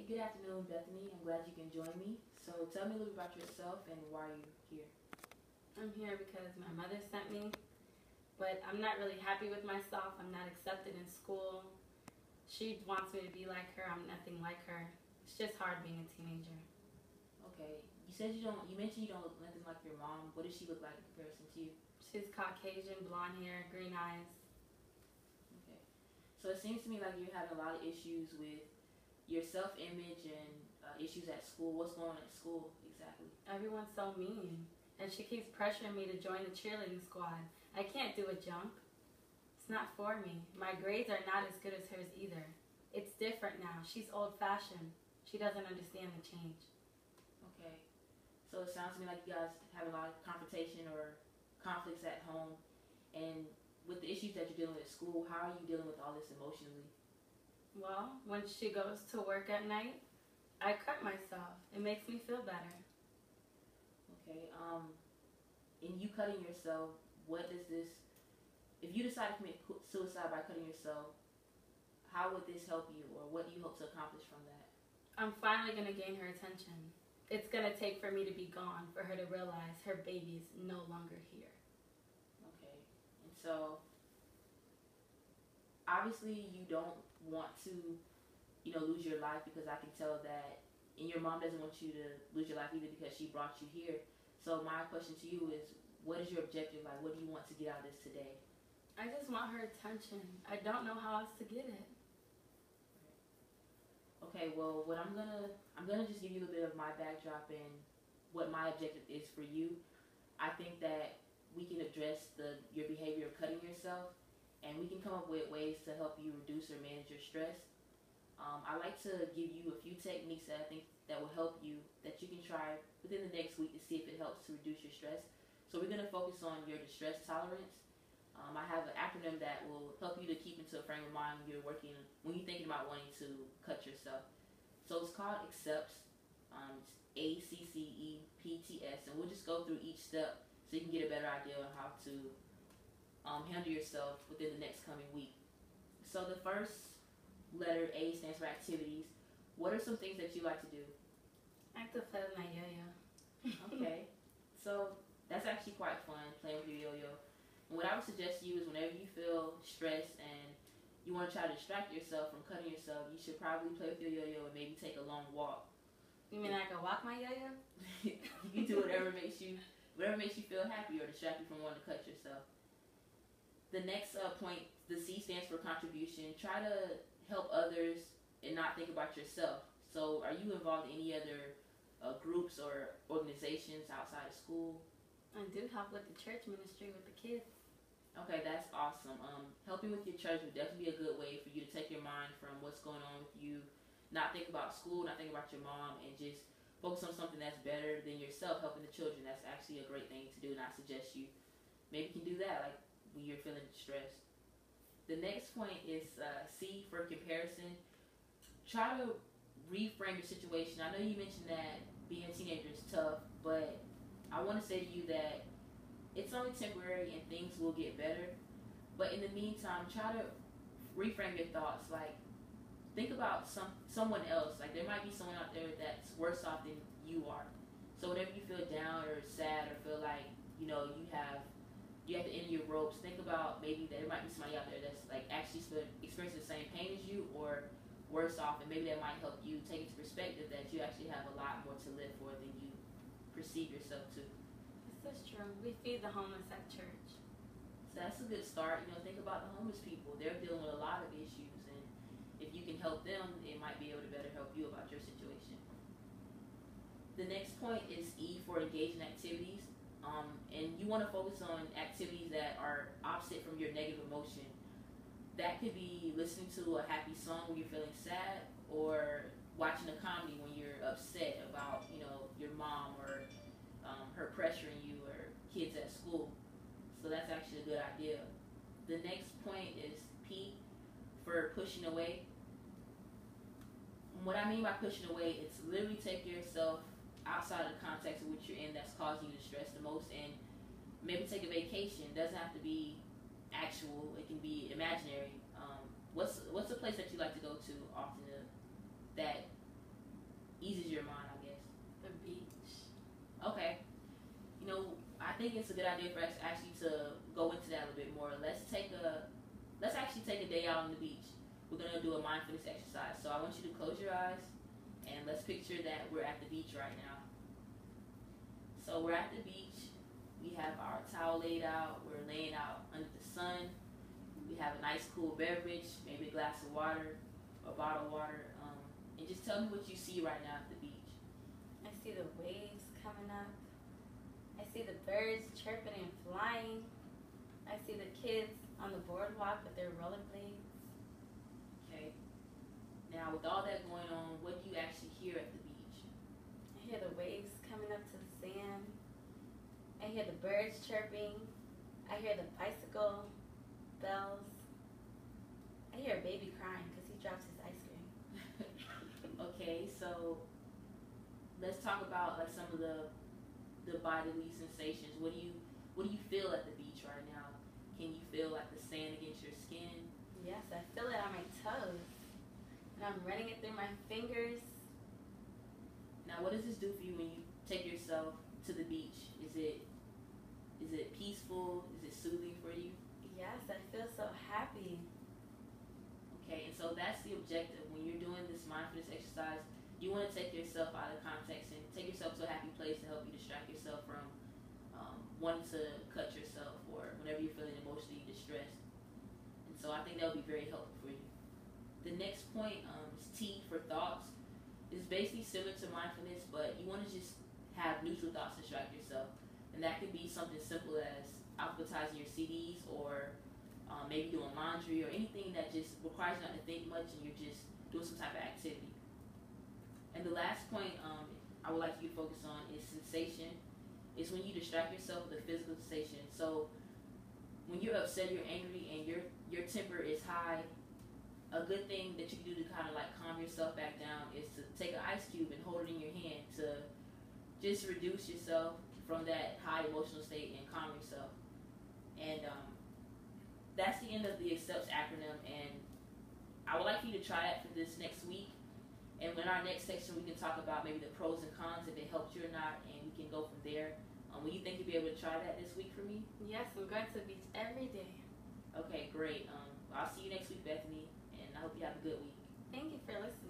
good afternoon, Bethany. I'm glad you can join me. So tell me a little bit about yourself and why you're here. I'm here because my mother sent me, but I'm not really happy with myself. I'm not accepted in school. She wants me to be like her. I'm nothing like her. It's just hard being a teenager. Okay. You mentioned you don't look nothing like your mom. What does she look like in comparison to you? She's Caucasian, blonde hair, green eyes. Okay. So it seems to me like you're having a lot of issues with your self-image and issues at school. What's going on at school exactly? Everyone's so mean, and she keeps pressuring me to join the cheerleading squad. I can't do a jump. It's not for me. My grades are not as good as hers either. It's different now. She's old-fashioned. She doesn't understand the change. Okay. So it sounds to me like you guys have a lot of confrontation or conflicts at home. And with the issues that you're dealing with at school, how are you dealing with all this emotionally? Well, when she goes to work at night, I cut myself. It makes me feel better. Okay. In you cutting yourself, if you decide to commit suicide by cutting yourself, how would this help you, or what do you hope to accomplish from that? I'm finally going to gain her attention. It's going to take for me to be gone for her to realize her baby's no longer here. Okay. And so, obviously you don't want to, lose your life, because I can tell that, and your mom doesn't want you to lose your life either because she brought you here. So my question to you is, what is your objective? Like, what do you want to get out of this today? I just want her attention. I don't know how else to get it. Okay, well, what I'm gonna just give you a little bit of my backdrop and what my objective is for you. I think that we can address your behavior of cutting yourself, and we can come up with ways to help you reduce or manage your stress. I like to give you a few techniques that I think that will help you, that you can try within the next week to see if it helps to reduce your stress. So we're going to focus on your distress tolerance. I have an acronym that will help you to keep into a frame of mind when you're thinking about wanting to cut yourself. So it's called ACCEPTS, ACCEPTS, and we'll just go through each step so you can get a better idea on how to handle yourself within the next coming week. So the first letter, A, stands for activities. What are some things that you like to do? I like to play with my yo-yo. Okay, so that's actually quite fun, playing with your yo-yo. And what I would suggest to you is whenever you feel stressed and you want to try to distract yourself from cutting yourself, you should probably play with your yo-yo and maybe take a long walk. You mean I can walk my yo-yo? You can do whatever makes you feel happy or distract you from wanting to cut yourself. The next point, the C, stands for contribution. Try to help others and not think about yourself. So are you involved in any other groups or organizations outside of school? I do help with the church ministry with the kids. Okay, that's awesome. Helping with your church would definitely be a good way for you to take your mind from what's going on with you, not think about school, not think about your mom, and just focus on something that's better than yourself, helping the children. That's actually a great thing to do, and I suggest you maybe can do that, like when you're feeling stressed. The next point is C, for comparison. Try to reframe your situation. I know you mentioned that being a teenager is tough, but I want to say to you that it's only temporary and things will get better. But in the meantime, try to reframe your thoughts. Like, think about someone else. Like, there might be someone out there that's worse off than you are. So whenever you feel down or sad or feel like, you have the end of your ropes, think about maybe there might be somebody out there that's like actually experiencing the same pain as you or worse off, and maybe that might help you take into perspective that you actually have a lot more to live for than you perceive yourself to. This is true. We feed the homeless at church. So that's a good start. Think about the homeless people. They're dealing with a lot of issues, and if you can help them, it might be able to better help you about your situation. The next point is E, for engaging activities. And you want to focus on activities that are opposite from your negative emotion. That could be listening to a happy song when you're feeling sad, or watching a comedy when you're upset about, your mom or her pressuring you or kids at school. So that's actually a good idea. The next point is P, for pushing away. What I mean by pushing away, it's literally take yourself outside of the context of which you're in that's causing you to stress the most, and maybe take a vacation. It doesn't have to be actual, it can be imaginary. What's a place that you like to go to often that eases your mind, I guess? The beach. Okay. You know, I think it's a good idea for us actually to go into that a little bit more. Let's actually take a day out on the beach. We're gonna do a mindfulness exercise. So I want you to close your eyes and let's picture that we're at the beach right now. So we're at the beach. We have our towel laid out. We're laying out under the sun. We have a nice cool beverage, maybe a glass of water, a bottle of water. And just tell me what you see right now at the beach. I see the waves coming up. I see the birds chirping and flying. I see the kids on the boardwalk with their rollerblades. Okay. Now, with all that going on, what do you actually hear at the beach? I hear the waves coming up to the sand. I hear the birds chirping. I hear the bicycle bells. I hear a baby crying because he drops his ice cream. Okay, so let's talk about like some of the bodily sensations. What do you feel at the beach right now? Can you feel like the sand against your skin? Yes, I feel it on my toes. And I'm running it through my fingers. Now, what does this do for you when you take yourself to the beach? Is it peaceful? Is it soothing for you? Yes, I feel so happy. Okay, and so that's the objective. When you're doing this mindfulness exercise, you want to take yourself out of context and take yourself to a happy place to help you distract yourself from wanting to cut yourself or whenever you're feeling emotionally distressed. And so I think that would be very helpful for you. The next point is T for thoughts. It's basically similar to mindfulness, but you want to just have neutral thoughts to distract yourself. And that could be something simple as alphabetizing your CDs or maybe doing laundry or anything that just requires you not to think much and you're just doing some type of activity. And the last point I would like you to focus on is sensation. It's when you distract yourself with a physical sensation. So when you're upset, you're angry, and your temper is high, a good thing that you can do to kind of like calm yourself back down is to take an ice cube and hold it in your hand to just reduce yourself from that high emotional state and calm yourself. And that's the end of the ACCEPTS acronym, and I would like for you to try that for this next week. And in our next section, we can talk about maybe the pros and cons, if it helped you or not, and we can go from there. Will you think you'll be able to try that this week for me? Yes, I'm going to the beach every day. Okay, great. I'll see you next week, Bethany, and I hope you have a good week. Thank you for listening.